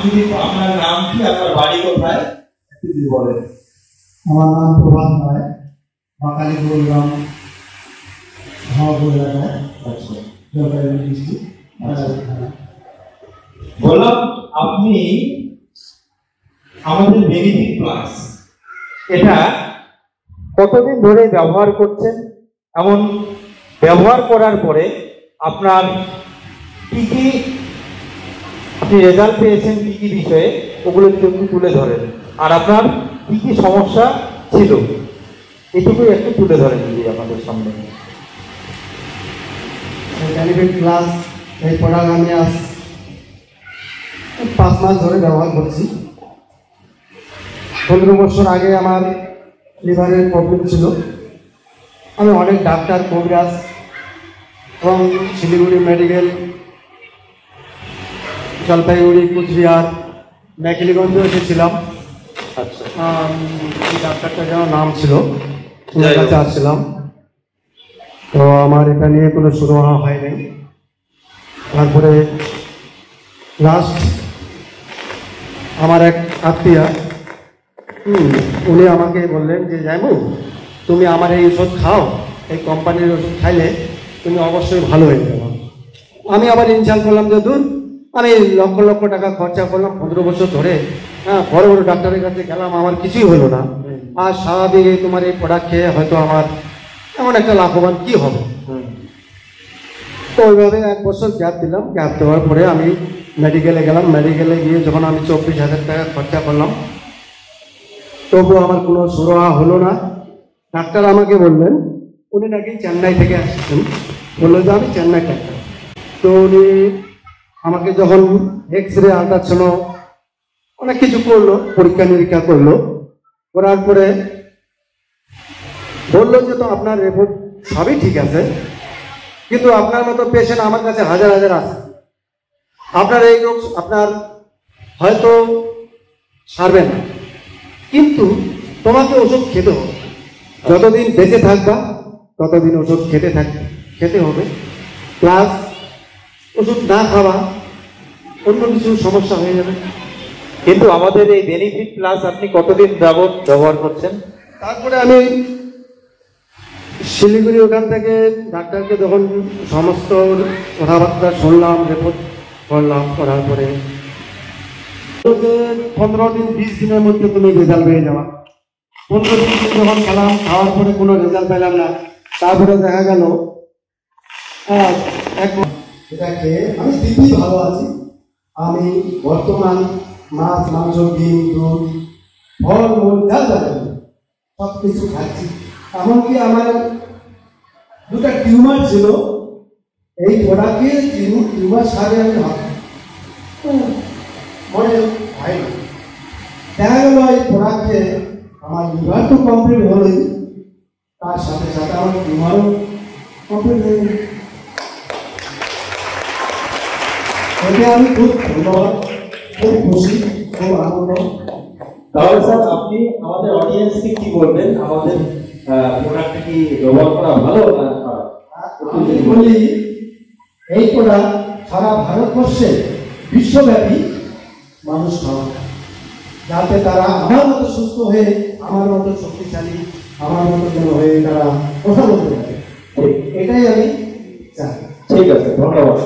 আপনার নাম কি, আপনার বাড়ি কোথায় যদি বলেন? আমার নাম প্রভাত রায়, বাকালি গ্রাম, হাওড়া এলাকায়। আচ্ছা, জলপাইগুড়ি ডিস্ট্রিক্ট। বললাম আপনি আমাদের বেনিফিট প্লাস এটা কতদিন ধরে ব্যবহার করছেন, এমন ব্যবহার করার পরে আপনার কি কি আপনি রেজাল্ট পেয়েছেন, কি কি বিষয়ে ওগুলো একটু তুলে ধরেন, আর আপনার কি কি সমস্যা ছিল এটুকুই একটু তুলে ধরেন যদি আপনাদের সামনে। বেনিফিট প্লাস এই প্রোডাক্ট আমি আজ 5 মাস ধরে ব্যবহার করছি। 15 বছর আগে আমার লিভারের প্রবলেম ছিল। আমি অনেক ডাক্তার, কবিরাজ এবং শিলিগুড়ি মেডিকেল, জলপাইগুড়ি, কুচবিহার, মেখলিগঞ্জে এসেছিলাম। আচ্ছা, এই ডাক্তারটা যেন নাম ছিল, ওনার কাছে আসছিলাম। তো আমার এটা নিয়ে কোনো সুরাহা হয় নাই। তারপরে লাস্ট আমার এক আত্মীয় উনি আমাকে বললেন যে জাইমু, তুমি আমার এই ওষুধ খাও, এই কোম্পানির ওষুধ খাইলে তুমি অবশ্যই ভালো হয়ে যাবে। আমি আবার ইনশাল করলাম যে দূর, আমি লক্ষ লক্ষ টাকা খরচা করলাম 15 বছর ধরে, বড় বড় ডাক্তারের কাছে গেলাম, আমার কিছুই হলো না। আর স্বাভাবিক তোমার এই প্রোডাক্ট খেয়ে হয়তো আমার এমন একটা লাভবান কি হবে। তো ওইভাবে 1 বছর গ্যাপ দিলাম। গ্যাপ দেওয়ার পরে আমি মেডিকেলে গেলাম। মেডিকেলে গিয়ে যখন আমি 24,000 টাকা খরচা করলাম, তবুও আমার কোনো সুরাহা হলো না। ডাক্তার আমাকে বললেন, উনি নাকি চেন্নাই থেকে আসছেন, বললো যে আমি চেন্নাই ডাক্তার। তো উনি আমাকে যখন এক্স-রে, আল্ট্রাসাউন্ড অনেক কিছু করলো, পরীক্ষা নিরীক্ষা করলো, করার পরে বললো যে তো আপনার রিপোর্ট সবই ঠিক আছে, কিন্তু আপনার মতো পেশেন্ট আমার কাছে হাজার হাজার আছে। আপনার এই রোগ আপনার হয়তো সারবে না, কিন্তু তোমাকে ওষুধ খেতে হবে। যতদিন বেঁচে থাকবা ততদিন ওষুধ খেতে হবে। প্লাস ওষুধ না খাওয়া অন্য কিছু সমস্যা হয়ে যাবে। কিন্তু আমাদের এই বেনিফিট প্লাস আপনি কতদিন যাবত ব্যবহার করছেন? তারপরে আমি শিলিগুড়ি ওখান থেকে ডাক্তারকে যখন সমস্ত কথাবার্তা শুনলাম, রিপোর্ট করলাম, করার পরে 15 দিন 20 দিনের মধ্যে তুমি রেজাল্ট পেয়ে যাওয়া। 15 দিন যখন খেলাম, খাওয়ার পরে কোনো রেজাল্ট পেলাম না। তারপরে দেখা গেল এটা খেয়ে আমি দিব্যি ভালো আছি। আমি বর্তমান মাছ, মাংস, ডিম, দুধ, ফল মূল যা যাবে সব কিছু খাচ্ছি। এমনকি আমার 2টা টিউমার ছিল, এই প্রোডাক্টে টিউমার সারে আমি মনে হয় না। দেখা গেল এই প্রোডাক্টে আমার লিভার তো কমপ্লিট হলেই, তার সাথে সাথে আমার টিউমারও কমপ্লিট হয়ে গেল। এতে আমি খুব ধন্যবাদ, খুব খুশি, খুব আনন্দ। তাহলে স্যার আপনি আমাদের অডিয়েন্সকে কি বলবেন, আমাদের প্রোডাক্টটা কি ব্যবহার করা ভালো না খারাপ? আমি বলি এই প্রোডাক্ট সারা ভারতবর্ষে বিশ্বব্যাপী মানুষ খাওয়া, যাতে তারা আমার মতো সুস্থ হয়ে, আমার মতো শক্তিশালী, আমার মতো যেন হয়ে তারা কথা বলতে পারে। এটাই আমি চাই। ঠিক আছে, ধন্যবাদ।